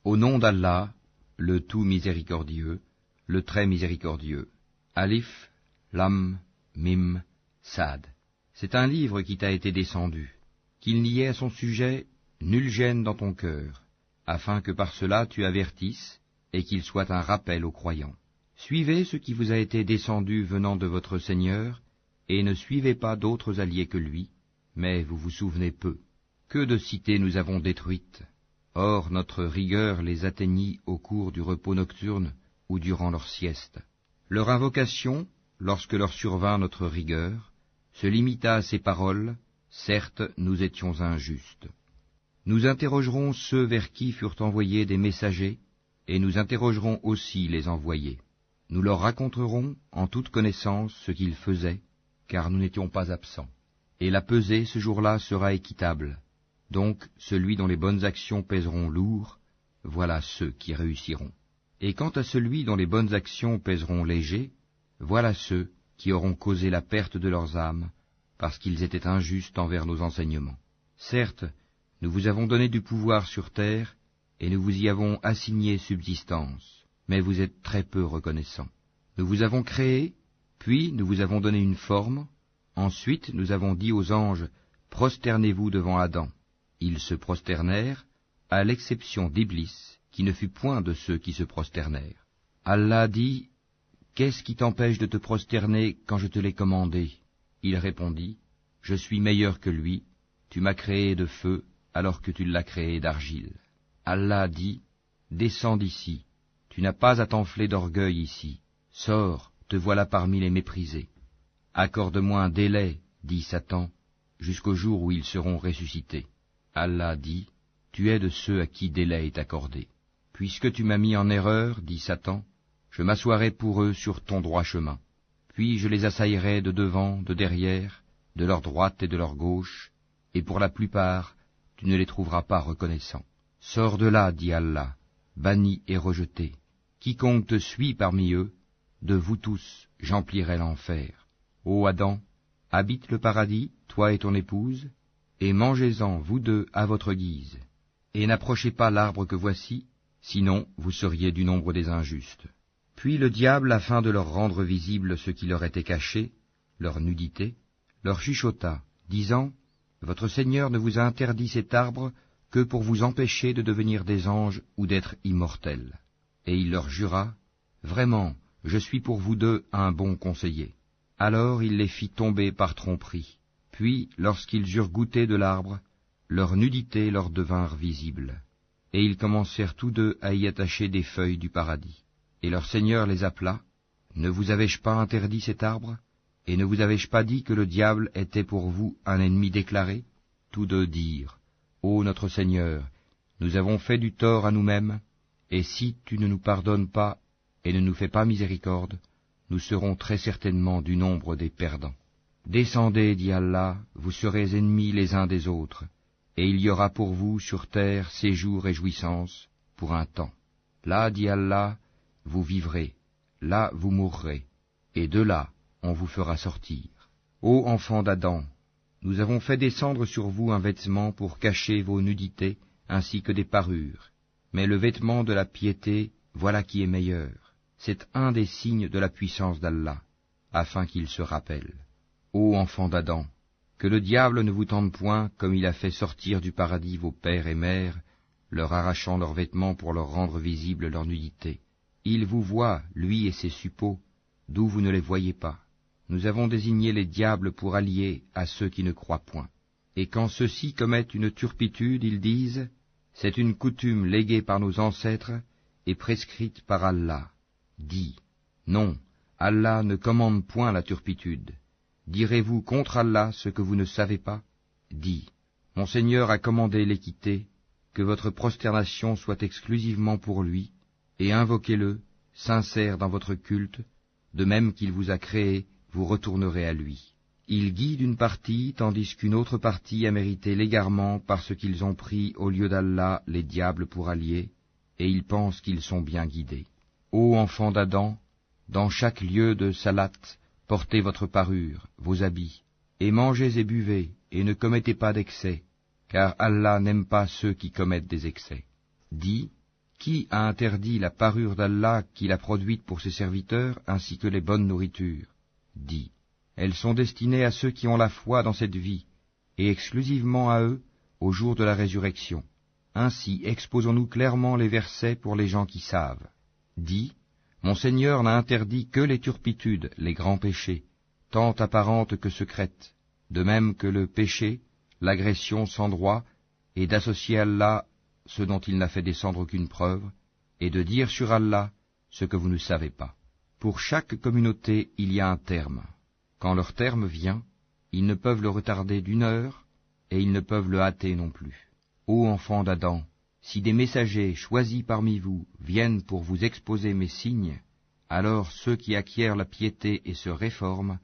Au nom d'Allah, le tout miséricordieux, le très miséricordieux. Alif, Lam, Mim, Sad. C'est un livre qui t'a été descendu, qu'il n'y ait à son sujet nulle gêne dans ton cœur, afin que par cela tu avertisses, et qu'il soit un rappel aux croyants. Suivez ce qui vous a été descendu venant de votre Seigneur, et ne suivez pas d'autres alliés que lui, mais vous vous souvenez peu. Que de cités nous avons détruites. Or notre rigueur les atteignit au cours du repos nocturne ou durant leur sieste. Leur invocation, lorsque leur survint notre rigueur, se limita à ces paroles, certes nous étions injustes. Nous interrogerons ceux vers qui furent envoyés des messagers, et nous interrogerons aussi les envoyés. Nous leur raconterons en toute connaissance ce qu'ils faisaient, car nous n'étions pas absents. Et la pesée ce jour-là sera équitable. Donc celui dont les bonnes actions pèseront lourd, voilà ceux qui réussiront. Et quant à celui dont les bonnes actions pèseront léger, voilà ceux qui auront causé la perte de leurs âmes, parce qu'ils étaient injustes envers nos enseignements. Certes, nous vous avons donné du pouvoir sur terre, et nous vous y avons assigné subsistance, mais vous êtes très peu reconnaissants. Nous vous avons créé, puis nous vous avons donné une forme, ensuite nous avons dit aux anges, prosternez-vous devant Adam. Ils se prosternèrent, à l'exception d'Iblis, qui ne fut point de ceux qui se prosternèrent. Allah dit, qu'est-ce qui t'empêche de te prosterner quand je te l'ai commandé? Il répondit, je suis meilleur que lui, tu m'as créé de feu, alors que tu l'as créé d'argile. Allah dit, descends d'ici, tu n'as pas à t'enfler d'orgueil ici, sors, te voilà parmi les méprisés. Accorde-moi un délai, dit Satan, jusqu'au jour où ils seront ressuscités. Allah dit, tu es de ceux à qui délai est accordé. Puisque tu m'as mis en erreur, dit Satan, je m'assoirai pour eux sur ton droit chemin. Puis je les assaillerai de devant, de derrière, de leur droite et de leur gauche, et pour la plupart, tu ne les trouveras pas reconnaissants. Sors de là, dit Allah, banni et rejeté. Quiconque te suit parmi eux, de vous tous, j'emplirai l'enfer. Ô Adam, habite le paradis, toi et ton épouse, et mangez-en, vous deux, à votre guise. Et n'approchez pas l'arbre que voici, sinon vous seriez du nombre des injustes. Puis le diable, afin de leur rendre visible ce qui leur était caché, leur nudité, leur chuchota, disant, votre Seigneur ne vous a interdit cet arbre que pour vous empêcher de devenir des anges ou d'être immortels. Et il leur jura, vraiment, je suis pour vous deux un bon conseiller. Alors il les fit tomber par tromperie. Puis, lorsqu'ils eurent goûté de l'arbre, leur nudité leur devinrent visibles. Et ils commencèrent tous deux à y attacher des feuilles du paradis. Et leur Seigneur les appela, ne vous avais-je pas interdit cet arbre? Et ne vous avais-je pas dit que le diable était pour vous un ennemi déclaré? Tous deux dirent, ô notre Seigneur, nous avons fait du tort à nous-mêmes, et si tu ne nous pardonnes pas et ne nous fais pas miséricorde, nous serons très certainement du nombre des perdants. Descendez, dit Allah, vous serez ennemis les uns des autres, et il y aura pour vous sur terre séjour et jouissance pour un temps. Là, dit Allah, vous vivrez, là vous mourrez, et de là on vous fera sortir. Ô enfants d'Adam, nous avons fait descendre sur vous un vêtement pour cacher vos nudités ainsi que des parures, mais le vêtement de la piété, voilà qui est meilleur. C'est un des signes de la puissance d'Allah, afin qu'il se rappelle. Ô enfants d'Adam, que le diable ne vous tente point comme il a fait sortir du paradis vos pères et mères, leur arrachant leurs vêtements pour leur rendre visible leur nudité. Il vous voit, lui et ses suppôts, d'où vous ne les voyez pas. Nous avons désigné les diables pour alliés à ceux qui ne croient point. Et quand ceux-ci commettent une turpitude, ils disent, c'est une coutume léguée par nos ancêtres et prescrite par Allah. Dis, non, Allah ne commande point la turpitude. Direz-vous contre Allah ce que vous ne savez pas? Dis, mon Seigneur a commandé l'équité, que votre prosternation soit exclusivement pour lui, et invoquez-le, sincère dans votre culte, de même qu'il vous a créé, vous retournerez à lui. Il guide une partie, tandis qu'une autre partie a mérité l'égarement parce qu'ils ont pris au lieu d'Allah les diables pour alliés, et ils pensent qu'ils sont bien guidés. Ô enfants d'Adam, dans chaque lieu de salat, portez votre parure, vos habits, et mangez et buvez, et ne commettez pas d'excès, car Allah n'aime pas ceux qui commettent des excès. Dis, Qui a interdit la parure d'Allah qu'il a produite pour ses serviteurs, ainsi que les bonnes nourritures? Dis, elles sont destinées à ceux qui ont la foi dans cette vie, et exclusivement à eux au jour de la résurrection. Ainsi exposons-nous clairement les versets pour les gens qui savent. Dis, mon Seigneur n'a interdit que les turpitudes, les grands péchés, tant apparentes que secrètes, de même que le péché, l'agression sans droit, et d'associer Allah ce dont il n'a fait descendre aucune preuve, et de dire sur Allah ce que vous ne savez pas. Pour chaque communauté, il y a un terme. Quand leur terme vient, ils ne peuvent le retarder d'une heure, et ils ne peuvent le hâter non plus. Ô enfants d'Adam, si des messagers choisis parmi vous viennent pour vous exposer mes signes, alors ceux qui acquièrent la piété et se réforment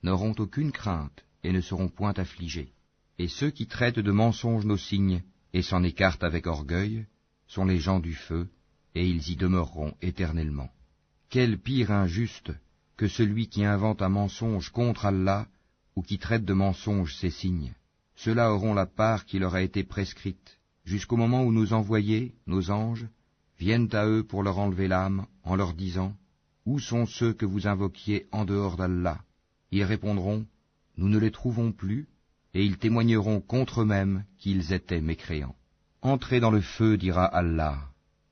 n'auront aucune crainte et ne seront point affligés. Et ceux qui traitent de mensonges nos signes et s'en écartent avec orgueil sont les gens du feu, et ils y demeureront éternellement. Quel pire injuste que celui qui invente un mensonge contre Allah ou qui traite de mensonge ses signes. Ceux-là auront la part qui leur a été prescrite, jusqu'au moment où nos envoyés, nos anges, viennent à eux pour leur enlever l'âme, en leur disant « Où sont ceux que vous invoquiez en dehors d'Allah ?» Ils répondront « Nous ne les trouvons plus », et ils témoigneront contre eux-mêmes qu'ils étaient mécréants. « Entrez dans le feu, dira Allah,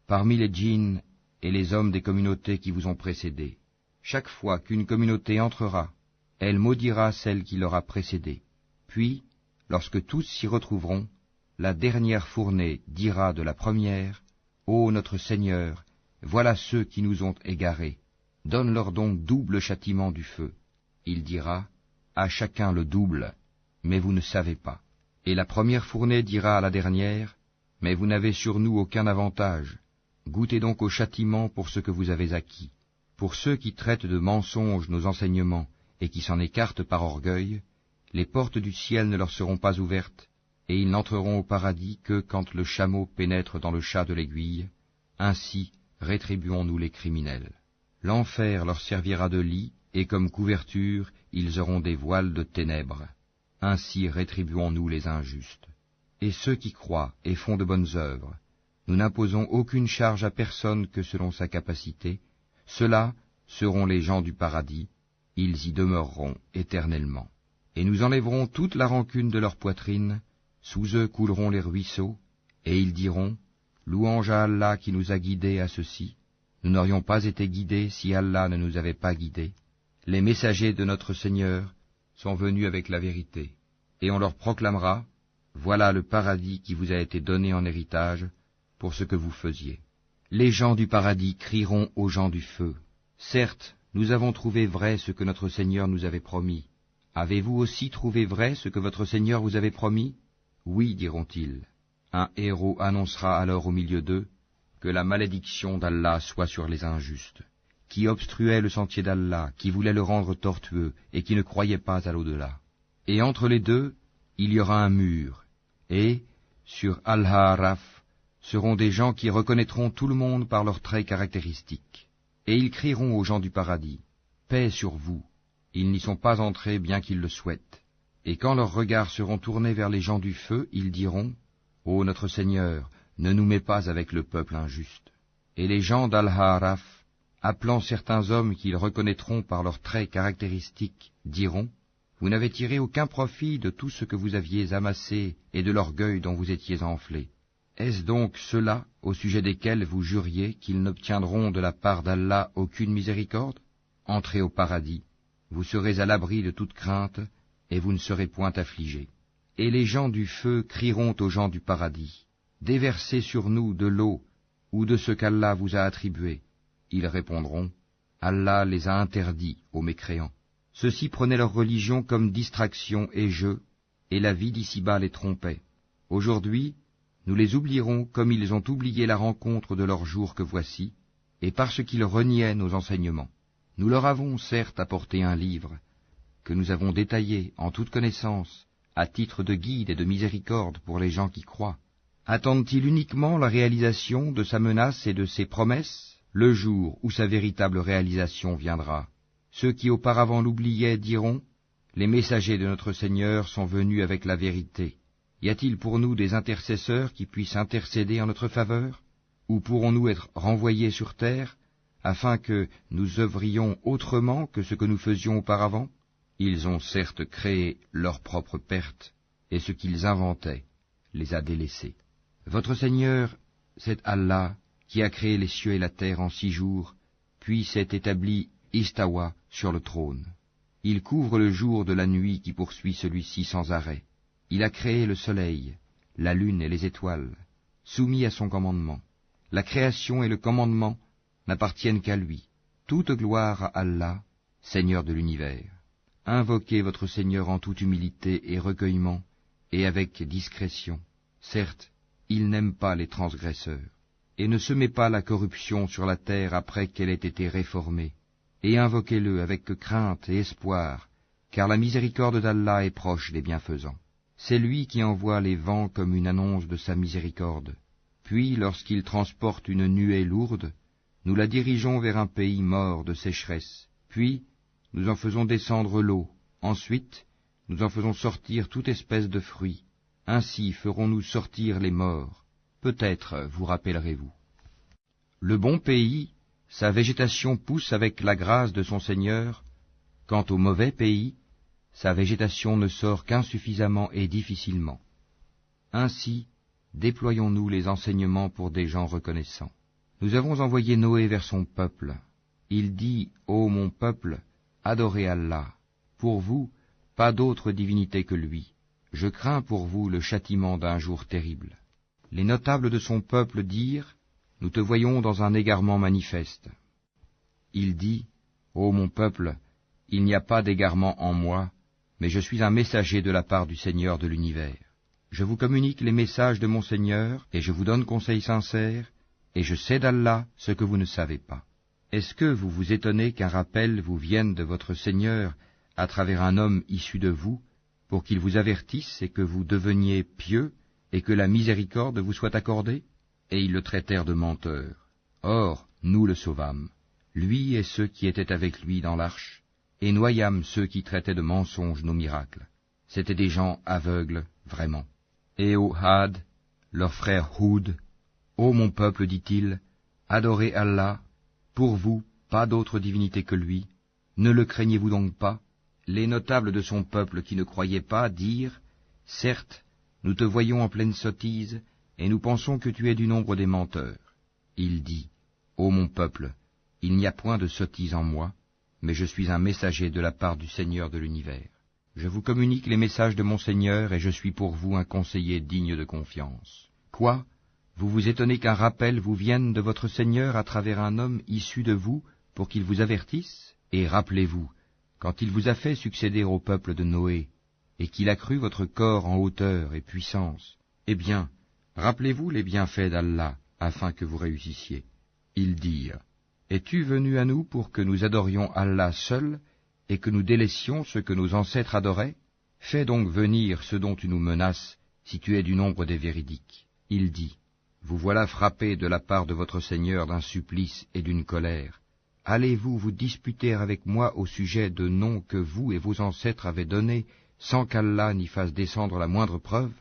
parmi les djinns et les hommes des communautés qui vous ont précédés. Chaque fois qu'une communauté entrera, elle maudira celle qui l'aura précédée. Puis, lorsque tous s'y retrouveront, la dernière fournée dira de la première, « Ô notre Seigneur, voilà ceux qui nous ont égarés. Donne-leur donc double châtiment du feu. » Il dira, « À chacun le double, mais vous ne savez pas. » Et la première fournée dira à la dernière, « Mais vous n'avez sur nous aucun avantage. Goûtez donc au châtiment pour ce que vous avez acquis. » Pour ceux qui traitent de mensonges nos enseignements et qui s'en écartent par orgueil, les portes du ciel ne leur seront pas ouvertes, et ils n'entreront au paradis que quand le chameau pénètre dans le chat de l'aiguille. Ainsi rétribuons-nous les criminels. L'enfer leur servira de lit, et comme couverture, ils auront des voiles de ténèbres. Ainsi rétribuons-nous les injustes. Et ceux qui croient et font de bonnes œuvres, nous n'imposons aucune charge à personne que selon sa capacité. Ceux-là seront les gens du paradis, ils y demeureront éternellement. Et nous enlèverons toute la rancune de leur poitrine, sous eux couleront les ruisseaux, et ils diront, louange à Allah qui nous a guidés à ceci. Nous n'aurions pas été guidés si Allah ne nous avait pas guidés. Les messagers de notre Seigneur sont venus avec la vérité, et on leur proclamera, voilà le paradis qui vous a été donné en héritage pour ce que vous faisiez. Les gens du paradis crieront aux gens du feu, certes, nous avons trouvé vrai ce que notre Seigneur nous avait promis. Avez-vous aussi trouvé vrai ce que votre Seigneur vous avait promis? Oui, diront-ils. Un héros annoncera alors au milieu d'eux que la malédiction d'Allah soit sur les injustes, qui obstruaient le sentier d'Allah, qui voulaient le rendre tortueux et qui ne croyaient pas à l'au-delà. Et entre les deux, il y aura un mur, et, sur Al-Ha'raf, seront des gens qui reconnaîtront tout le monde par leurs traits caractéristiques. Et ils crieront aux gens du paradis, « Paix sur vous !» Ils n'y sont pas entrés bien qu'ils le souhaitent. Et quand leurs regards seront tournés vers les gens du feu, ils diront, « Ô notre Seigneur, ne nous mets pas avec le peuple injuste. » Et les gens d'Al-Ha'raf, appelant certains hommes qu'ils reconnaîtront par leurs traits caractéristiques, diront, « Vous n'avez tiré aucun profit de tout ce que vous aviez amassé et de l'orgueil dont vous étiez enflés. Est-ce donc ceux-là, au sujet desquels vous juriez qu'ils n'obtiendront de la part d'Allah aucune miséricorde? Entrez au paradis, vous serez à l'abri de toute crainte, et vous ne serez point affligés. Et les gens du feu crieront aux gens du paradis, « Déversez sur nous de l'eau, ou de ce qu'Allah vous a attribué. » Ils répondront, « Allah les a interdits aux mécréants. » Ceux-ci prenaient leur religion comme distraction et jeu, et la vie d'ici-bas les trompait. Aujourd'hui, nous les oublierons comme ils ont oublié la rencontre de leur jour que voici, et parce qu'ils reniaient nos enseignements. Nous leur avons certes apporté un livre, que nous avons détaillé en toute connaissance, à titre de guide et de miséricorde pour les gens qui croient. Attendent-ils uniquement la réalisation de sa menace et de ses promesses, le jour où sa véritable réalisation viendra? Ceux qui auparavant l'oubliaient diront, « Les messagers de notre Seigneur sont venus avec la vérité. Y a-t-il pour nous des intercesseurs qui puissent intercéder en notre faveur? ou pourrons-nous être renvoyés sur terre, afin que nous œuvrions autrement que ce que nous faisions auparavant? Ils ont certes créé leur propre perte, et ce qu'ils inventaient les a délaissés. Votre Seigneur, c'est Allah qui a créé les cieux et la terre en 6 jours, puis s'est établi istawa sur le trône. Il couvre le jour de la nuit qui poursuit celui-ci sans arrêt. Il a créé le soleil, la lune et les étoiles, soumis à son commandement. La création et le commandement n'appartiennent qu'à lui. Toute gloire à Allah, Seigneur de l'univers. Invoquez votre Seigneur en toute humilité et recueillement, et avec discrétion. Certes, il n'aime pas les transgresseurs, et ne semez pas la corruption sur la terre après qu'elle ait été réformée, et invoquez-le avec crainte et espoir, car la miséricorde d'Allah est proche des bienfaisants. C'est lui qui envoie les vents comme une annonce de sa miséricorde. Puis, lorsqu'il transporte une nuée lourde, nous la dirigeons vers un pays mort de sécheresse. Puis, nous en faisons descendre l'eau. Ensuite, nous en faisons sortir toute espèce de fruits. Ainsi ferons-nous sortir les morts. Peut-être vous rappellerez-vous. Le bon pays, sa végétation pousse avec la grâce de son Seigneur. Quant au mauvais pays, sa végétation ne sort qu'insuffisamment et difficilement. Ainsi, déployons-nous les enseignements pour des gens reconnaissants. Nous avons envoyé Noé vers son peuple. Il dit, ô mon peuple, adorez Allah. Pour vous, pas d'autre divinité que lui. Je crains pour vous le châtiment d'un jour terrible. Les notables de son peuple dirent, nous te voyons dans un égarement manifeste. Il dit, ô mon peuple, il n'y a pas d'égarement en moi, mais je suis un messager de la part du Seigneur de l'univers. Je vous communique les messages de mon Seigneur, et je vous donne conseil sincère, et je sais d'Allah ce que vous ne savez pas. Est-ce que vous vous étonnez qu'un rappel vous vienne de votre Seigneur à travers un homme issu de vous, pour qu'il vous avertisse et que vous deveniez pieux, et que la miséricorde vous soit accordée? Et ils le traitèrent de menteur. Or, nous le sauvâmes, lui et ceux qui étaient avec lui dans l'arche, et noyâmes ceux qui traitaient de mensonges nos miracles. C'étaient des gens aveugles, vraiment. Et au Had, leur frère Houd, ô mon peuple, dit-il, adorez Allah, pour vous, pas d'autre divinité que lui, ne le craignez-vous donc pas? Les notables de son peuple qui ne croyaient pas dirent, certes, nous te voyons en pleine sottise, et nous pensons que tu es du nombre des menteurs. Il dit, ô mon peuple, il n'y a point de sottise en moi, mais je suis un messager de la part du Seigneur de l'univers. Je vous communique les messages de mon Seigneur, et je suis pour vous un conseiller digne de confiance. Quoi? Vous vous étonnez qu'un rappel vous vienne de votre Seigneur à travers un homme issu de vous, pour qu'il vous avertisse? Et rappelez-vous, quand il vous a fait succéder au peuple de Noé, et qu'il a cru votre corps en hauteur et puissance, eh bien, rappelez-vous les bienfaits d'Allah, afin que vous réussissiez. Ils dirent, es-tu venu à nous pour que nous adorions Allah seul, et que nous délaissions ce que nos ancêtres adoraient? Fais donc venir ceux dont tu nous menaces, si tu es du nombre des véridiques. Il dit, vous voilà frappés de la part de votre Seigneur d'un supplice et d'une colère. Allez-vous vous disputer avec moi au sujet de noms que vous et vos ancêtres avez donnés, sans qu'Allah n'y fasse descendre la moindre preuve?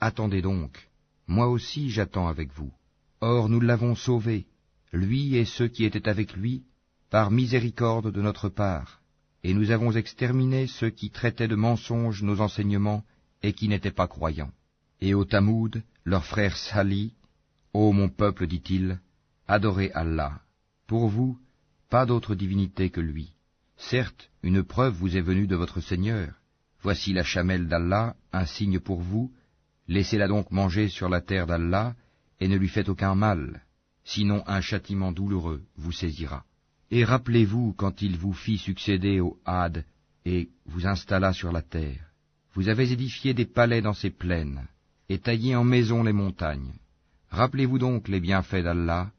Attendez donc, moi aussi j'attends avec vous. Or nous l'avons sauvé, lui et ceux qui étaient avec lui, par miséricorde de notre part, et nous avons exterminé ceux qui traitaient de mensonges nos enseignements et qui n'étaient pas croyants. Et au Tamoud, leur frère Salih, ô mon peuple, dit-il, adorez Allah. Pour vous, pas d'autre divinité que lui. Certes, une preuve vous est venue de votre Seigneur. Voici la chamelle d'Allah, un signe pour vous. Laissez-la donc manger sur la terre d'Allah, et ne lui faites aucun mal. Sinon un châtiment douloureux vous saisira. Et rappelez-vous quand il vous fit succéder au Had, et vous installa sur la terre. Vous avez édifié des palais dans ces plaines, et taillé en maisons les montagnes. Rappelez-vous donc les bienfaits d'Allah,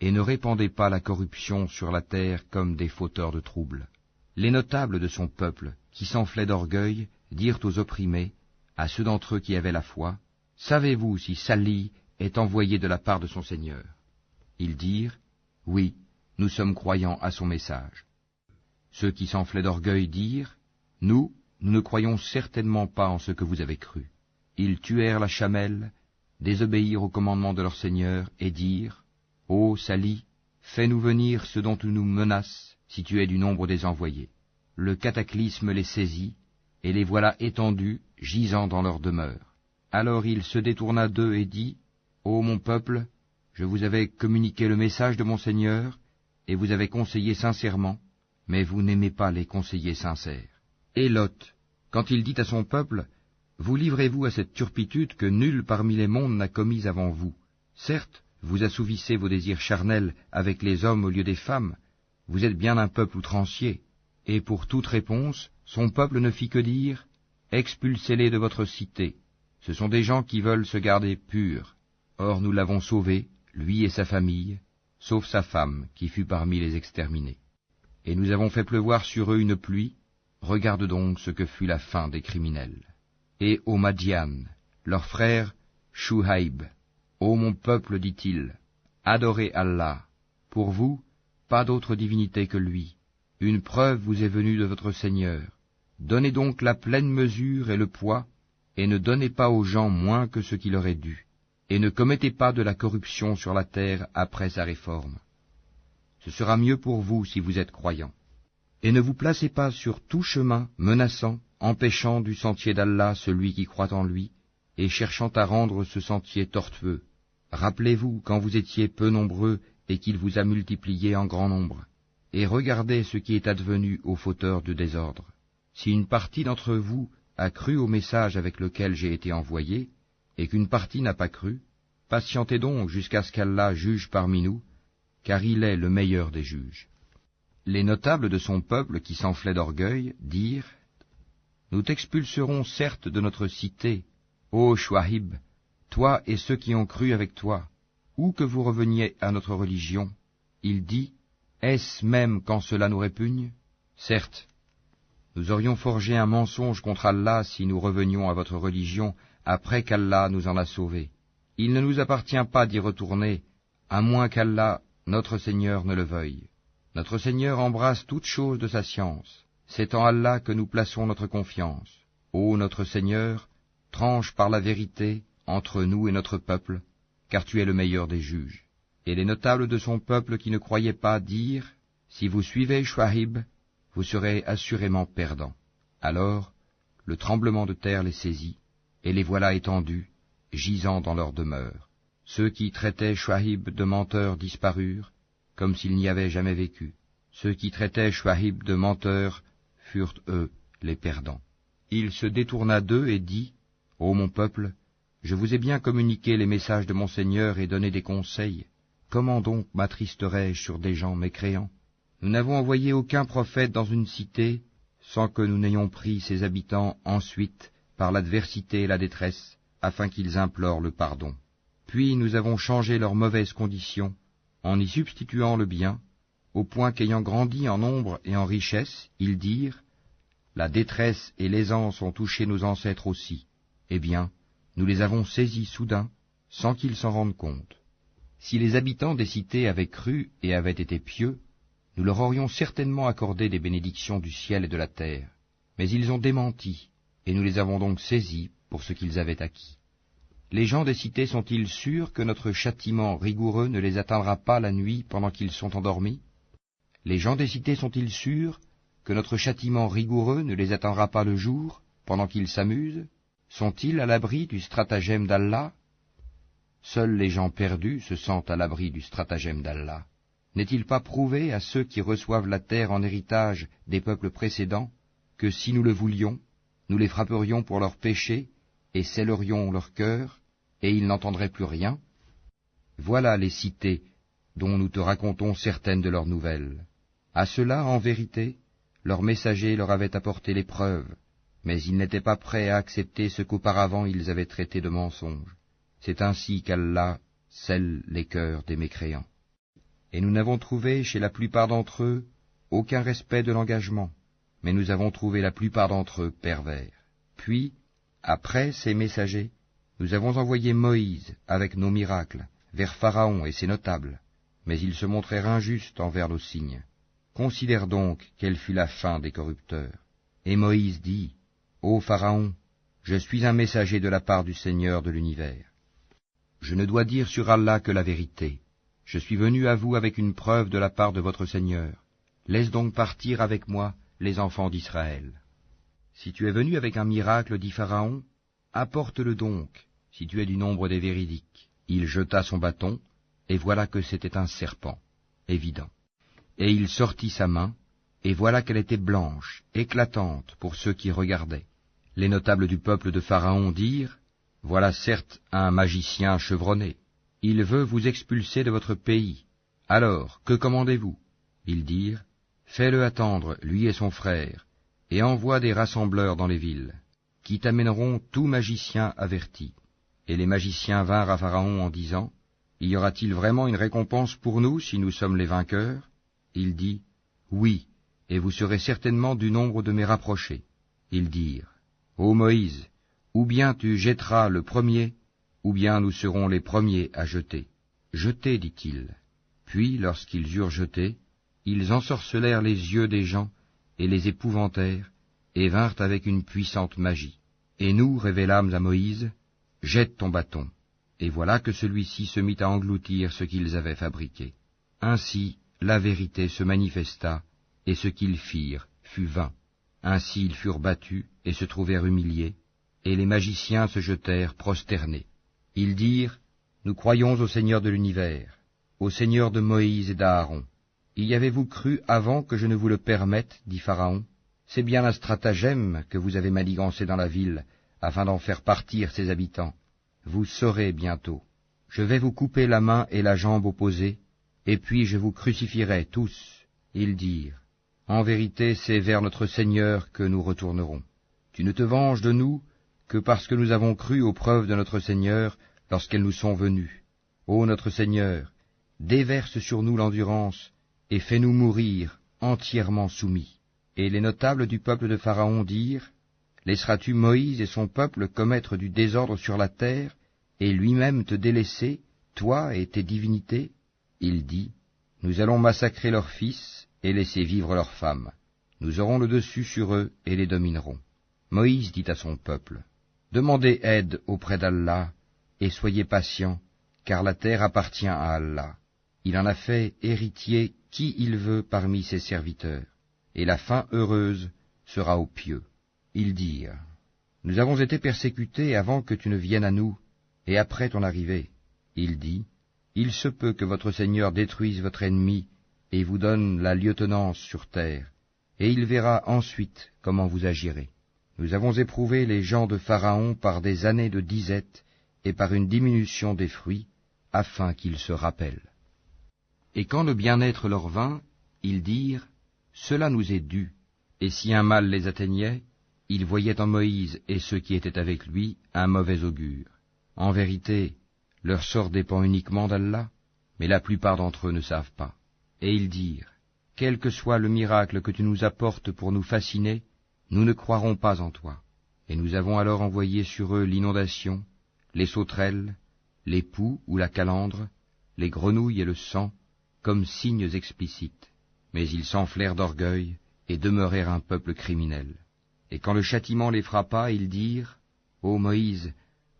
et ne répandez pas la corruption sur la terre comme des fauteurs de troubles. Les notables de son peuple, qui s'enflaient d'orgueil, dirent aux opprimés, à ceux d'entre eux qui avaient la foi, « Savez-vous si Salih est envoyé de la part de son Seigneur ?» Ils dirent, « Oui, nous sommes croyants à son message. » Ceux qui s'enflaient d'orgueil dirent, « Nous ne croyons certainement pas en ce que vous avez cru. » Ils tuèrent la chamelle, désobéirent au commandement de leur Seigneur, et dirent, Ô Sali, fais-nous venir ceux dont tu nous menaces, si tu es du nombre des envoyés. Le cataclysme les saisit, et les voilà étendus, gisant dans leur demeure. Alors il se détourna d'eux et dit, Ô mon peuple, je vous avais communiqué le message de mon Seigneur, et vous avez conseillé sincèrement, mais vous n'aimez pas les conseillers sincères. Et Lot, quand il dit à son peuple, vous livrez-vous à cette turpitude que nul parmi les mondes n'a commise avant vous. Certes, vous assouvissez vos désirs charnels avec les hommes au lieu des femmes, vous êtes bien un peuple outrancier. Et pour toute réponse, son peuple ne fit que dire, expulsez-les de votre cité. Ce sont des gens qui veulent se garder purs. Or nous l'avons sauvé, lui et sa famille, sauf sa femme, qui fut parmi les exterminés. Et nous avons fait pleuvoir sur eux une pluie, regarde donc ce que fut la fin des criminels. Et aux Madian, leur frère Shuhaïb, ô mon peuple, dit-il, adorez Allah, pour vous, pas d'autre divinité que lui. Une preuve vous est venue de votre Seigneur. Donnez donc la pleine mesure et le poids, et ne donnez pas aux gens moins que ce qui leur est dû, et ne commettez pas de la corruption sur la terre après sa réforme. Ce sera mieux pour vous si vous êtes croyants. Et ne vous placez pas sur tout chemin menaçant, empêchant du sentier d'Allah celui qui croit en lui, et cherchant à rendre ce sentier tortueux. Rappelez-vous quand vous étiez peu nombreux et qu'il vous a multipliés en grand nombre. Et regardez ce qui est advenu aux fauteurs de désordre. Si une partie d'entre vous a cru au message avec lequel j'ai été envoyé, et qu'une partie n'a pas cru, patientez donc jusqu'à ce qu'Allah juge parmi nous, car il est le meilleur des juges. Les notables de son peuple qui s'enflaient d'orgueil dirent, nous t'expulserons certes de notre cité, ô Shuaïb, toi et ceux qui ont cru avec toi, ou que vous reveniez à notre religion. Il dit, est-ce même quand cela nous répugne? Certes, nous aurions forgé un mensonge contre Allah si nous revenions à votre religion après qu'Allah nous en a sauvés. Il ne nous appartient pas d'y retourner, à moins qu'Allah, notre Seigneur, ne le veuille. Notre Seigneur embrasse toutes choses de sa science. C'est en Allah que nous plaçons notre confiance. Ô notre Seigneur, tranche par la vérité entre nous et notre peuple, car tu es le meilleur des juges. Et les notables de son peuple qui ne croyaient pas dirent, si vous suivez Shuaïb, vous serez assurément perdants. Alors, le tremblement de terre les saisit, et les voilà étendus, gisant dans leur demeure. Ceux qui traitaient Shuaïb de menteur disparurent, comme s'il n'y avait jamais vécu. Ceux qui traitaient Shuaïb de menteur furent, eux, les perdants. Il se détourna d'eux et dit, ô mon peuple, je vous ai bien communiqué les messages de mon Seigneur et donné des conseils. Comment donc m'attristerais-je sur des gens mécréants? Nous n'avons envoyé aucun prophète dans une cité sans que nous n'ayons pris ses habitants ensuite par l'adversité et la détresse, afin qu'ils implorent le pardon. Puis nous avons changé leurs mauvaises conditions en y substituant le bien, au point qu'ayant grandi en nombre et en richesse, ils dirent, la détresse et l'aisance ont touché nos ancêtres aussi. Eh bien, nous les avons saisis soudain, sans qu'ils s'en rendent compte. Si les habitants des cités avaient cru et avaient été pieux, nous leur aurions certainement accordé des bénédictions du ciel et de la terre. Mais ils ont démenti, et nous les avons donc saisis pour ce qu'ils avaient acquis. Les gens des cités sont-ils sûrs que notre châtiment rigoureux ne les atteindra pas la nuit pendant qu'ils sont endormis? Les gens des cités sont-ils sûrs que notre châtiment rigoureux ne les atteindra pas le jour, pendant qu'ils s'amusent? Sont-ils à l'abri du stratagème d'Allah? Seuls les gens perdus se sentent à l'abri du stratagème d'Allah. N'est-il pas prouvé à ceux qui reçoivent la terre en héritage des peuples précédents, que si nous le voulions, nous les frapperions pour leurs péchés, et scellerions leur cœur, et ils n'entendraient plus rien? Voilà les cités dont nous te racontons certaines de leurs nouvelles. À cela, en vérité, leurs messagers leur avaient apporté les preuves, mais ils n'étaient pas prêts à accepter ce qu'auparavant ils avaient traité de mensonge. C'est ainsi qu'Allah scelle les cœurs des mécréants. Et nous n'avons trouvé chez la plupart d'entre eux aucun respect de l'engagement, mais nous avons trouvé la plupart d'entre eux pervers. Puis, après ces messagers, nous avons envoyé Moïse avec nos miracles vers Pharaon et ses notables, mais ils se montrèrent injustes envers nos signes. Considère donc quelle fut la fin des corrupteurs. Et Moïse dit, ô Pharaon, je suis un messager de la part du Seigneur de l'univers. Je ne dois dire sur Allah que la vérité. Je suis venu à vous avec une preuve de la part de votre Seigneur. Laisse donc partir avec moi les enfants d'Israël. Si tu es venu avec un miracle, dit Pharaon, apporte-le donc, si tu es du nombre des véridiques. Il jeta son bâton, et voilà que c'était un serpent, évident. Et il sortit sa main, et voilà qu'elle était blanche, éclatante pour ceux qui regardaient. Les notables du peuple de Pharaon dirent, « Voilà certes un magicien chevronné. Il veut vous expulser de votre pays. Alors, que commandez-vous » Ils dirent, « Fais-le attendre, lui et son frère, et envoie des rassembleurs dans les villes, qui t'amèneront tout magicien averti. » Et les magiciens vinrent à Pharaon en disant, « Y aura-t-il vraiment une récompense pour nous si nous sommes les vainqueurs » Il dit, « Oui, et vous serez certainement du nombre de mes rapprochés. » Ils dirent, « Ô Moïse, ou bien tu jetteras le premier, ou bien nous serons les premiers à jeter. » Jetez, dit-il. Puis, lorsqu'ils eurent jeté, ils ensorcelèrent les yeux des gens et les épouvantèrent, et vinrent avec une puissante magie. Et nous révélâmes à Moïse, « Jette ton bâton. » Et voilà que celui-ci se mit à engloutir ce qu'ils avaient fabriqué. Ainsi, la vérité se manifesta, et ce qu'ils firent fut vain. Ainsi ils furent battus et se trouvèrent humiliés, et les magiciens se jetèrent prosternés. Ils dirent, « Nous croyons au Seigneur de l'univers, au Seigneur de Moïse et d'Aaron. » Y avez-vous cru avant que je ne vous le permette, dit Pharaon. C'est bien un stratagème que vous avez manigancé dans la ville, afin d'en faire partir ses habitants. Vous saurez bientôt. Je vais vous couper la main et la jambe opposées, et puis je vous crucifierai tous. Ils dirent, « En vérité, c'est vers notre Seigneur que nous retournerons. Tu ne te venges de nous que parce que nous avons cru aux preuves de notre Seigneur lorsqu'elles nous sont venues. Ô notre Seigneur, déverse sur nous l'endurance, et fais-nous mourir entièrement soumis. » Et les notables du peuple de Pharaon dirent, « Laisseras-tu Moïse et son peuple commettre du désordre sur la terre, et lui-même te délaisser, toi et tes divinités ?» Il dit, « Nous allons massacrer leurs fils et laisser vivre leurs femmes. Nous aurons le dessus sur eux et les dominerons. » Moïse dit à son peuple, « Demandez aide auprès d'Allah, et soyez patients, car la terre appartient à Allah. Il en a fait héritier qui il veut parmi ses serviteurs, et la fin heureuse sera aux pieux. » Ils dirent, « Nous avons été persécutés avant que tu ne viennes à nous, et après ton arrivée. » Il dit, « Il se peut que votre Seigneur détruise votre ennemi et vous donne la lieutenance sur terre, et il verra ensuite comment vous agirez. Nous avons éprouvé les gens de Pharaon par des années de disette et par une diminution des fruits, afin qu'ils se rappellent. » Et quand le bien-être leur vint, ils dirent, « Cela nous est dû. » Et si un mal les atteignait, ils voyaient en Moïse et ceux qui étaient avec lui un mauvais augure. En vérité, leur sort dépend uniquement d'Allah, mais la plupart d'entre eux ne savent pas. Et ils dirent, « Quel que soit le miracle que tu nous apportes pour nous fasciner, nous ne croirons pas en toi. » Et nous avons alors envoyé sur eux l'inondation, les sauterelles, les poux ou la calandre, les grenouilles et le sang, comme signes explicites. Mais ils s'enflèrent d'orgueil et demeurèrent un peuple criminel. Et quand le châtiment les frappa, ils dirent, « Ô Moïse,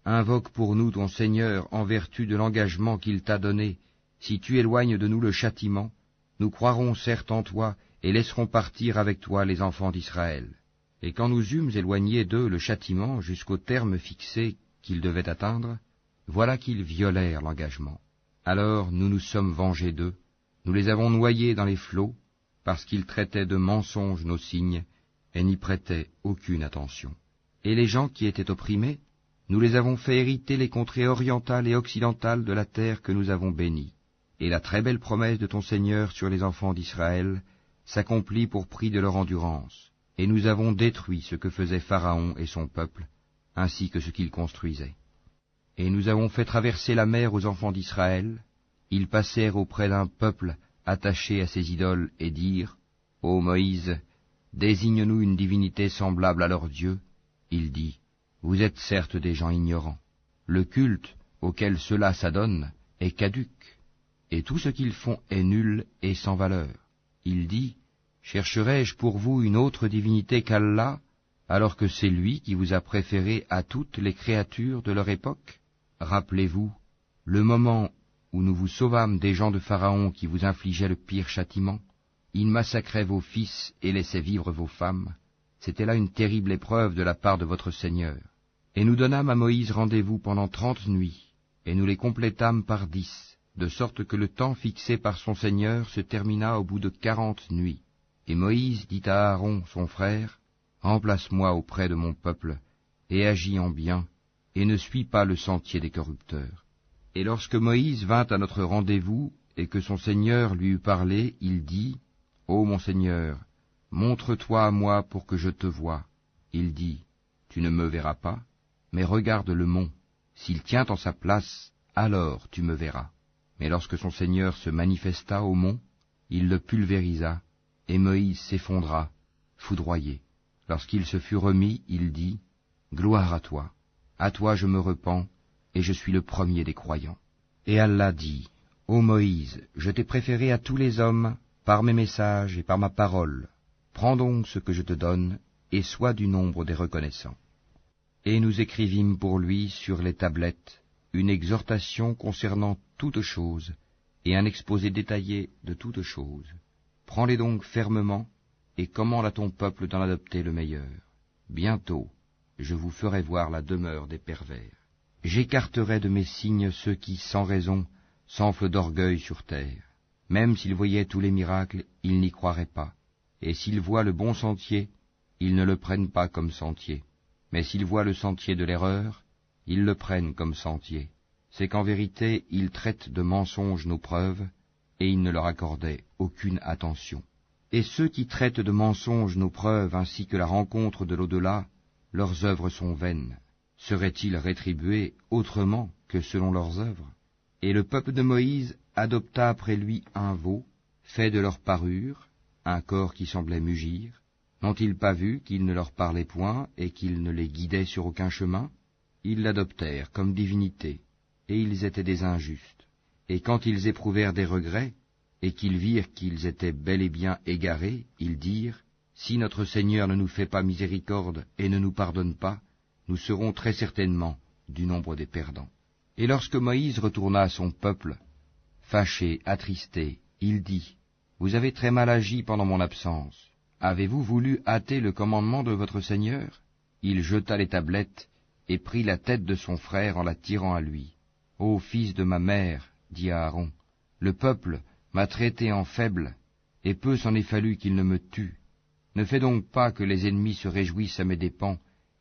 invoque pour nous ton Seigneur en vertu de l'engagement qu'il t'a donné. Si tu éloignes de nous le châtiment, nous croirons certes en toi et laisserons partir avec toi les enfants d'Israël. » Et quand nous eûmes éloigné d'eux le châtiment jusqu'au terme fixé qu'ils devaient atteindre, voilà qu'ils violèrent l'engagement. Alors nous nous sommes vengés d'eux, nous les avons noyés dans les flots, parce qu'ils traitaient de mensonges nos signes, et n'y prêtaient aucune attention. Et les gens qui étaient opprimés, nous les avons fait hériter les contrées orientales et occidentales de la terre que nous avons bénie. Et la très belle promesse de ton Seigneur sur les enfants d'Israël s'accomplit pour prix de leur endurance. Et nous avons détruit ce que faisait Pharaon et son peuple, ainsi que ce qu'ils construisaient. Et nous avons fait traverser la mer aux enfants d'Israël. Ils passèrent auprès d'un peuple attaché à ses idoles et dirent, « Ô Moïse, désigne-nous une divinité semblable à leur Dieu. » Il dit, « Vous êtes certes des gens ignorants. Le culte auquel ceux-là s'adonnent est caduc, et tout ce qu'ils font est nul et sans valeur. » Il dit, « Chercherai-je pour vous une autre divinité qu'Allah, alors que c'est lui qui vous a préféré à toutes les créatures de leur époque? Rappelez-vous le moment où nous vous sauvâmes des gens de Pharaon qui vous infligeaient le pire châtiment? Ils massacraient vos fils et laissaient vivre vos femmes. C'était là une terrible épreuve de la part de votre Seigneur. Et nous donnâmes à Moïse rendez-vous pendant 30 nuits, et nous les complétâmes par 10, de sorte que le temps fixé par son Seigneur se termina au bout de 40 nuits. Et Moïse dit à Aaron, son frère, « Remplace-moi auprès de mon peuple, et agis en bien, et ne suis pas le sentier des corrupteurs. » Et lorsque Moïse vint à notre rendez-vous, et que son Seigneur lui eut parlé, il dit, « Ô mon Seigneur, montre-toi à moi pour que je te voie. » Il dit, « Tu ne me verras pas, mais regarde le mont. S'il tient en sa place, alors tu me verras. » Mais lorsque son Seigneur se manifesta au mont, il le pulvérisa, et Moïse s'effondra, foudroyé. Lorsqu'il se fut remis, il dit, « Gloire à toi je me repens, et je suis le premier des croyants. » Et Allah dit, « Ô Moïse, je t'ai préféré à tous les hommes, par mes messages et par ma parole. Prends donc ce que je te donne, et sois du nombre des reconnaissants. » Et nous écrivîmes pour lui sur les tablettes une exhortation concernant toutes choses, et un exposé détaillé de toutes choses. Prends-les donc fermement, et commande à ton peuple d'en adopter le meilleur. Bientôt, je vous ferai voir la demeure des pervers. J'écarterai de mes signes ceux qui, sans raison, s'enflent d'orgueil sur terre. Même s'ils voyaient tous les miracles, ils n'y croiraient pas. Et s'ils voient le bon sentier, ils ne le prennent pas comme sentier. Mais s'ils voient le sentier de l'erreur, ils le prennent comme sentier. C'est qu'en vérité, ils traitent de mensonges nos preuves, et ils ne leur accordaient aucune attention. Et ceux qui traitent de mensonges nos preuves ainsi que la rencontre de l'au-delà, leurs œuvres sont vaines. Seraient-ils rétribués autrement que selon leurs œuvres? Et le peuple de Moïse adopta après lui un veau, fait de leur parure, un corps qui semblait mugir. N'ont-ils pas vu qu'il ne leur parlait point et qu'il ne les guidait sur aucun chemin? Ils l'adoptèrent comme divinité, et ils étaient des injustes. Et quand ils éprouvèrent des regrets, et qu'ils virent qu'ils étaient bel et bien égarés, ils dirent, « Si notre Seigneur ne nous fait pas miséricorde et ne nous pardonne pas, nous serons très certainement du nombre des perdants. » Et lorsque Moïse retourna à son peuple, fâché, attristé, il dit, « Vous avez très mal agi pendant mon absence. Avez-vous voulu hâter le commandement de votre Seigneur? » Il jeta les tablettes et prit la tête de son frère en la tirant à lui. « Ô fils de ma mère, dit Aaron, le peuple m'a traité en faible, et peu s'en est fallu qu'il ne me tue. Ne fais donc pas que les ennemis se réjouissent à mes dépens,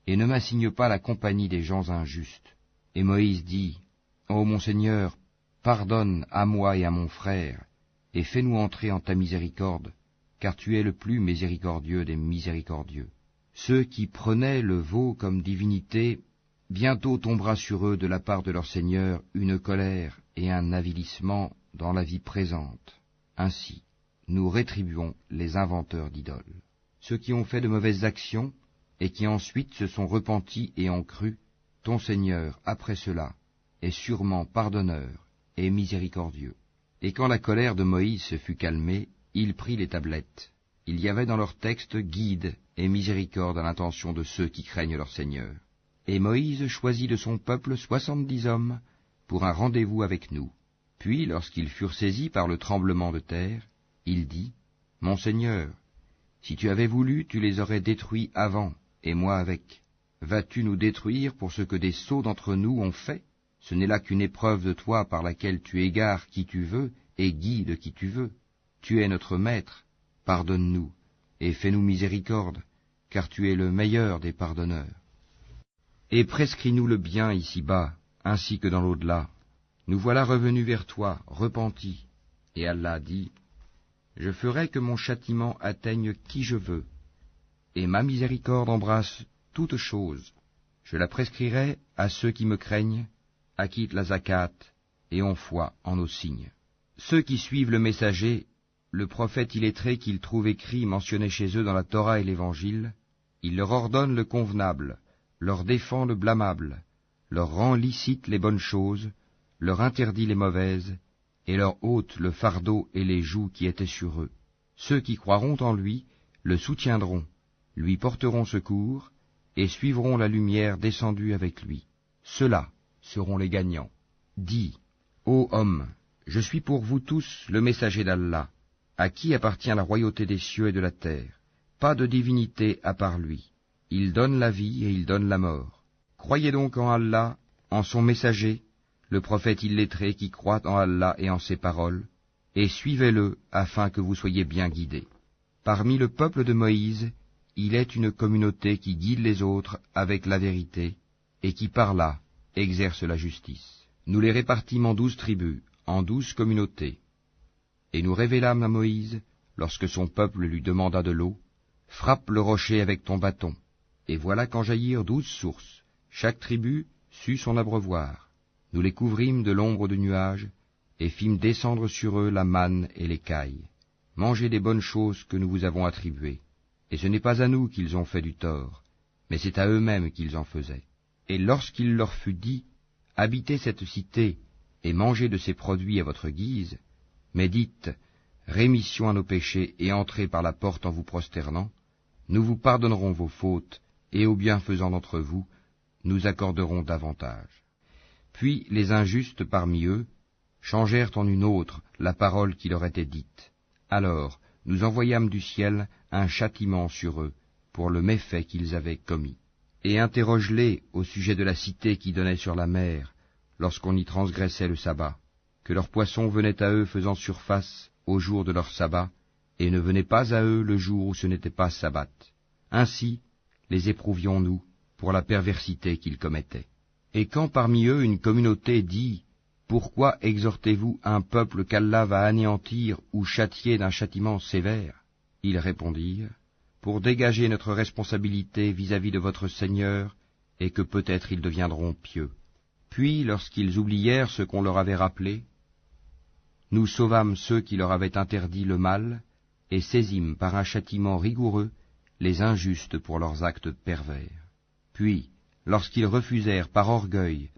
et ne m'assigne pas la compagnie des gens injustes. » Et Moïse dit, « Ô mon Seigneur, pardonne à moi et à mon frère, et fais-nous entrer en ta miséricorde, car tu es le plus miséricordieux des miséricordieux. » Ceux qui prenaient le veau comme divinité, bientôt tombera sur eux de la part de leur Seigneur une colère et un avilissement dans la vie présente. Ainsi, nous rétribuons les inventeurs d'idoles. Ceux qui ont fait de mauvaises actions, et qui ensuite se sont repentis et ont cru, ton Seigneur, après cela, est sûrement pardonneur et miséricordieux. Et quand la colère de Moïse se fut calmée, il prit les tablettes. Il y avait dans leur texte guide et miséricorde à l'intention de ceux qui craignent leur Seigneur. Et Moïse choisit de son peuple 70 hommes pour un rendez-vous avec nous. Puis, lorsqu'ils furent saisis par le tremblement de terre, il dit, « Mon Seigneur, si tu avais voulu, tu les aurais détruits avant, et moi avec. Vas-tu nous détruire pour ce que des sots d'entre nous ont fait? Ce n'est là qu'une épreuve de toi par laquelle tu égares qui tu veux et guides qui tu veux. Tu es notre maître, pardonne-nous, et fais-nous miséricorde, car tu es le meilleur des pardonneurs. Et prescris-nous le bien ici-bas, ainsi que dans l'au-delà. Nous voilà revenus vers toi, repentis. » Et Allah dit, « Je ferai que mon châtiment atteigne qui je veux, et ma miséricorde embrasse toute chose. Je la prescrirai à ceux qui me craignent, acquittent la zakat et ont foi en nos signes. Ceux qui suivent le messager, le prophète illettré qu'ils trouvent écrit mentionné chez eux dans la Torah et l'Évangile, il leur ordonne le convenable, leur défend le blâmable, leur rend licite les bonnes choses, leur interdit les mauvaises, et leur ôte le fardeau et les jougs qui étaient sur eux. Ceux qui croiront en lui le soutiendront, lui porteront secours, et suivront la lumière descendue avec lui. Ceux-là seront les gagnants. Dis, ô homme, Je suis pour vous tous le messager d'Allah, à qui appartient la royauté des cieux et de la terre. Pas de divinité à part lui. Il donne la vie et il donne la mort. Croyez donc en Allah, en son messager, le prophète illettré qui croit en Allah et en ses paroles, et suivez-le afin que vous soyez bien guidés. Parmi le peuple de Moïse, il est une communauté qui guide les autres avec la vérité, et qui par là exerce la justice. Nous les répartîmes en 12 tribus, en 12 communautés. Et nous révélâmes à Moïse, lorsque son peuple lui demanda de l'eau, frappe le rocher avec ton bâton. Et voilà qu'en jaillirent 12 sources, chaque tribu sut son abreuvoir. Nous les couvrîmes de l'ombre de nuages, et fîmes descendre sur eux la manne et l'écaille. Mangez des bonnes choses que nous vous avons attribuées. Et ce n'est pas à nous qu'ils ont fait du tort, mais c'est à eux-mêmes qu'ils en faisaient. Et lorsqu'il leur fut dit, habitez cette cité, et mangez de ses produits à votre guise, mais dites, rémission à nos péchés, et entrez par la porte en vous prosternant, nous vous pardonnerons vos fautes, et aux bienfaisants d'entre vous, nous accorderons davantage. Puis les injustes parmi eux changèrent en une autre la parole qui leur était dite. Alors nous envoyâmes du ciel un châtiment sur eux, pour le méfait qu'ils avaient commis. Et interroge-les au sujet de la cité qui donnait sur la mer, lorsqu'on y transgressait le sabbat, que leurs poissons venaient à eux faisant surface au jour de leur sabbat, et ne venaient pas à eux le jour où ce n'était pas sabbat. Ainsi les éprouvions-nous pour la perversité qu'ils commettaient. Et quand parmi eux une communauté dit « Pourquoi exhortez-vous un peuple qu'Allah va anéantir ou châtier d'un châtiment sévère ?» Ils répondirent « Pour dégager notre responsabilité vis-à-vis de votre Seigneur, et que peut-être ils deviendront pieux. » Puis, lorsqu'ils oublièrent ce qu'on leur avait rappelé, nous sauvâmes ceux qui leur avaient interdit le mal, et saisîmes par un châtiment rigoureux les injustes pour leurs actes pervers. Puis, lorsqu'ils refusèrent par orgueil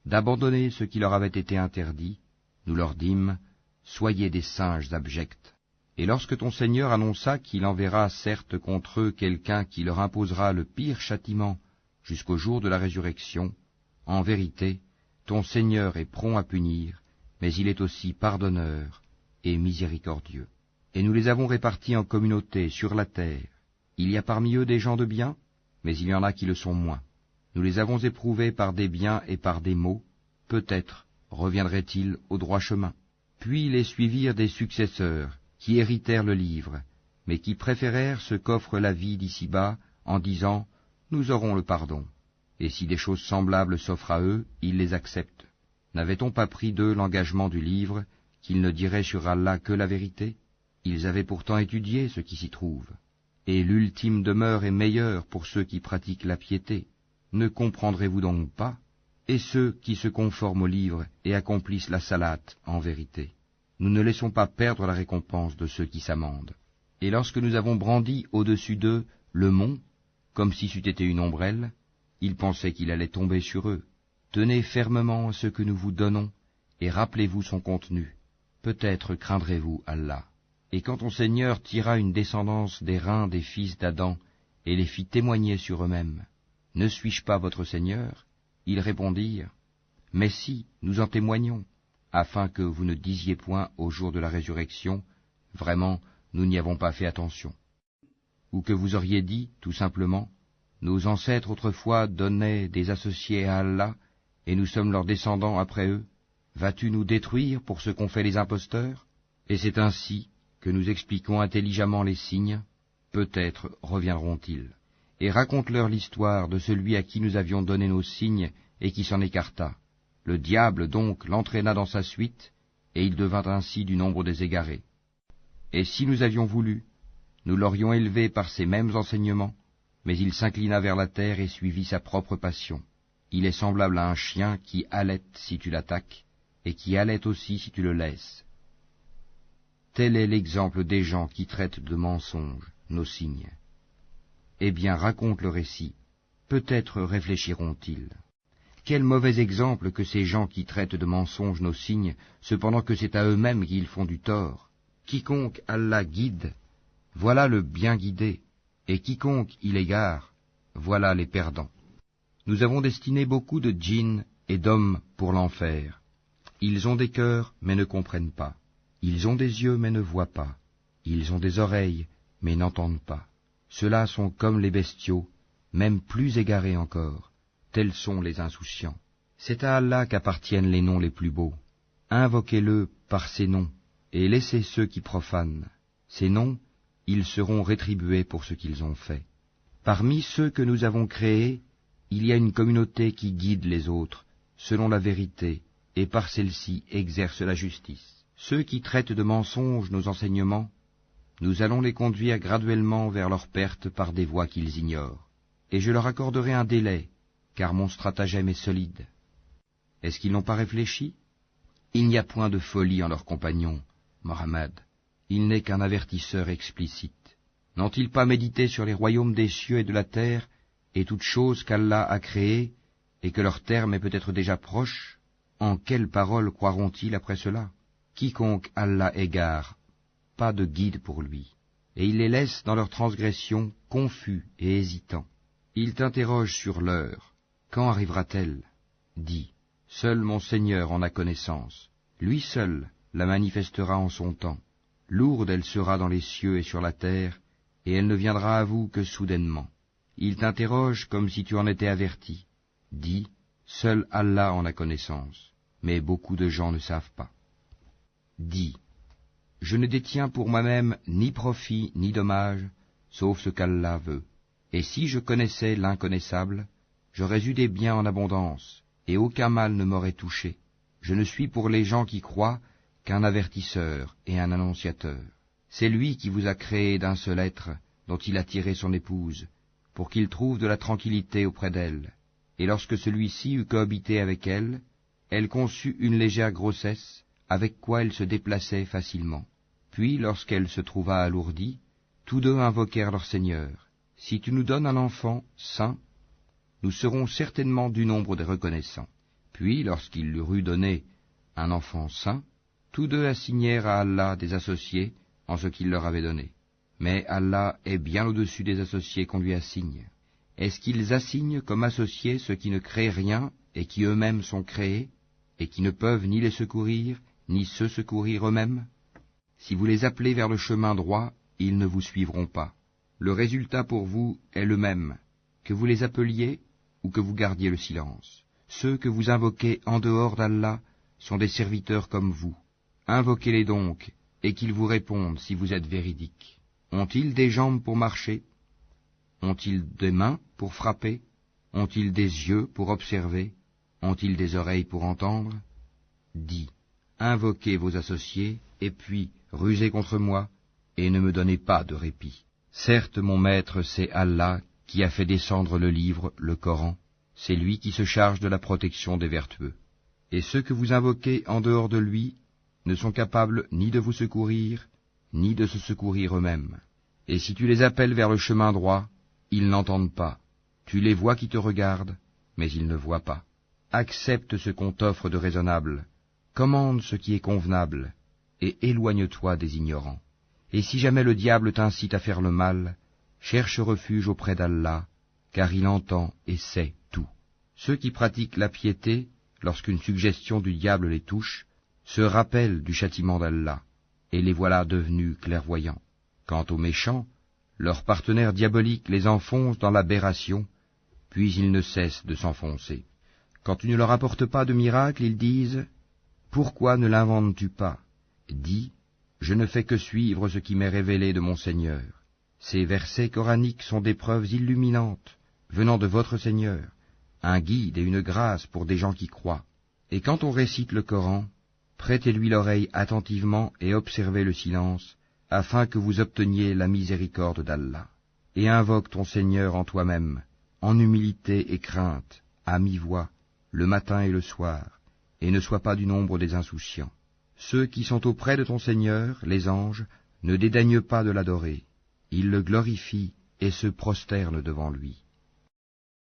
d'abandonner ce qui leur avait été interdit, nous leur dîmes, soyez des singes abjects. Et lorsque ton Seigneur annonça qu'il enverra certes contre eux quelqu'un qui leur imposera le pire châtiment jusqu'au jour de la résurrection, en vérité, ton Seigneur est prompt à punir, mais il est aussi pardonneur et miséricordieux. Et nous les avons répartis en communautés sur la terre. Il y a parmi eux des gens de bien, mais il y en a qui le sont moins. Nous les avons éprouvés par des biens et par des maux, peut-être reviendraient-ils au droit chemin. Puis les suivirent des successeurs, qui héritèrent le livre, mais qui préférèrent ce qu'offre la vie d'ici-bas, en disant « Nous aurons le pardon ». Et si des choses semblables s'offrent à eux, ils les acceptent. N'avait-on pas pris d'eux l'engagement du livre, qu'ils ne diraient sur Allah que la vérité? Ils avaient pourtant étudié ce qui s'y trouve. Et l'ultime demeure est meilleure pour ceux qui pratiquent la piété. Ne comprendrez-vous donc pas? Et ceux qui se conforment au livre et accomplissent la salate en vérité. Nous ne laissons pas perdre la récompense de ceux qui s'amendent. Et lorsque nous avons brandi au-dessus d'eux le mont, comme si c'eût été une ombrelle, ils pensaient qu'il allait tomber sur eux. Tenez fermement ce que nous vous donnons, et rappelez-vous son contenu. Peut-être craindrez-vous Allah. Et quand ton Seigneur tira une descendance des reins des fils d'Adam, et les fit témoigner sur eux-mêmes, ne suis-je pas votre Seigneur? Ils répondirent, mais si, nous en témoignons, afin que vous ne disiez point au jour de la résurrection, vraiment, nous n'y avons pas fait attention. Ou que vous auriez dit, tout simplement, nos ancêtres autrefois donnaient des associés à Allah, et nous sommes leurs descendants après eux. Vas-tu nous détruire pour ce qu'ont fait les imposteurs? Et c'est ainsi que nous expliquons intelligemment les signes, peut-être reviendront-ils. Et raconte-leur l'histoire de celui à qui nous avions donné nos signes et qui s'en écarta. Le diable donc l'entraîna dans sa suite, et il devint ainsi du nombre des égarés. Et si nous avions voulu, nous l'aurions élevé par ces mêmes enseignements, mais il s'inclina vers la terre et suivit sa propre passion. Il est semblable à un chien qui halète si tu l'attaques, et qui halète aussi si tu le laisses. Tel est l'exemple des gens qui traitent de mensonges nos signes. Eh bien, raconte le récit, peut-être réfléchiront-ils. Quel mauvais exemple que ces gens qui traitent de mensonges nos signes, cependant que c'est à eux-mêmes qu'ils font du tort. Quiconque Allah guide, voilà le bien guidé, et quiconque il égare, voilà les perdants. Nous avons destiné beaucoup de djinns et d'hommes pour l'enfer, Ils ont des cœurs, mais ne comprennent pas. Ils ont des yeux, mais ne voient pas. Ils ont des oreilles, mais n'entendent pas. Ceux-là sont comme les bestiaux, même plus égarés encore. Tels sont les insouciants. C'est à Allah qu'appartiennent les noms les plus beaux. Invoquez-le par ces noms, et laissez ceux qui profanent. Ces noms, ils seront rétribués pour ce qu'ils ont fait. Parmi ceux que nous avons créés, il y a une communauté qui guide les autres, selon la vérité, et par celle-ci exerce la justice. Ceux qui traitent de mensonges nos enseignements, nous allons les conduire graduellement vers leur perte par des voies qu'ils ignorent. Et je leur accorderai un délai, car mon stratagème est solide. Est-ce qu'ils n'ont pas réfléchi? Il n'y a point de folie en leurs compagnons, Mohammed. Il n'est qu'un avertisseur explicite. N'ont-ils pas médité sur les royaumes des cieux et de la terre, et toutes choses qu'Allah a créées, et que leur terme est peut-être déjà proche? En quelles paroles croiront-ils après cela? Quiconque Allah égare, pas de guide pour lui, et il les laisse dans leur transgression, confus et hésitants. Il t'interroge sur l'heure. Quand arrivera-t-elle? Dis, seul mon Seigneur en a connaissance. Lui seul la manifestera en son temps. Lourde elle sera dans les cieux et sur la terre, et elle ne viendra à vous que soudainement. Il t'interroge comme si tu en étais averti. Dis, seul Allah en a connaissance, mais beaucoup de gens ne savent pas. Dis, je ne détiens pour moi-même ni profit ni dommage, sauf ce qu'Allah veut. Et si je connaissais l'inconnaissable, j'aurais eu des biens en abondance, et aucun mal ne m'aurait touché. Je ne suis pour les gens qui croient qu'un avertisseur et un annonciateur. C'est lui qui vous a créé d'un seul être, dont il a tiré son épouse, pour qu'il trouve de la tranquillité auprès d'elle. Et lorsque celui-ci eut cohabité avec elle, elle conçut une légère grossesse, avec quoi elle se déplaçait facilement. Puis, lorsqu'elle se trouva alourdie, tous deux invoquèrent leur Seigneur. Si tu nous donnes un enfant saint, nous serons certainement du nombre des reconnaissants. Puis, lorsqu'il leur eut donné un enfant saint, tous deux assignèrent à Allah des associés en ce qu'il leur avait donné. Mais Allah est bien au-dessus des associés qu'on lui assigne. Est-ce qu'ils assignent comme associés ceux qui ne créent rien et qui eux-mêmes sont créés, et qui ne peuvent ni les secourir, ni se secourir eux-mêmes? Si vous les appelez vers le chemin droit, ils ne vous suivront pas. Le résultat pour vous est le même, que vous les appeliez ou que vous gardiez le silence. Ceux que vous invoquez en dehors d'Allah sont des serviteurs comme vous. Invoquez-les donc, et qu'ils vous répondent si vous êtes véridiques. Ont-ils des jambes pour marcher? Ont-ils des mains pour frapper? Ont-ils des yeux pour observer? Ont-ils des oreilles pour entendre? Dis, invoquez vos associés, et puis rusez contre moi, et ne me donnez pas de répit. Certes, mon maître, c'est Allah qui a fait descendre le livre, le Coran. C'est lui qui se charge de la protection des vertueux. Et ceux que vous invoquez en dehors de lui ne sont capables ni de vous secourir, ni de se secourir eux-mêmes. Et si tu les appelles vers le chemin droit, ils n'entendent pas. Tu les vois qui te regardent, mais ils ne voient pas. Accepte ce qu'on t'offre de raisonnable, commande ce qui est convenable, et éloigne-toi des ignorants. Et si jamais le diable t'incite à faire le mal, cherche refuge auprès d'Allah, car il entend et sait tout. Ceux qui pratiquent la piété, lorsqu'une suggestion du diable les touche, se rappellent du châtiment d'Allah, et les voilà devenus clairvoyants. Quant aux méchants, leurs partenaires diaboliques les enfoncent dans l'aberration, puis ils ne cessent de s'enfoncer. Quand tu ne leur apportes pas de miracle, ils disent « Pourquoi ne l'inventes-tu pas ?» Dis « Je ne fais que suivre ce qui m'est révélé de mon Seigneur. » Ces versets coraniques sont des preuves illuminantes, venant de votre Seigneur, un guide et une grâce pour des gens qui croient. Et quand on récite le Coran, prêtez-lui l'oreille attentivement et observez le silence, afin que vous obteniez la miséricorde d'Allah. Et invoque ton Seigneur en toi-même, en humilité et crainte, à mi-voix, le matin et le soir, et ne sois pas du nombre des insouciants. Ceux qui sont auprès de ton Seigneur, les anges, ne dédaignent pas de l'adorer. Ils le glorifient et se prosternent devant lui.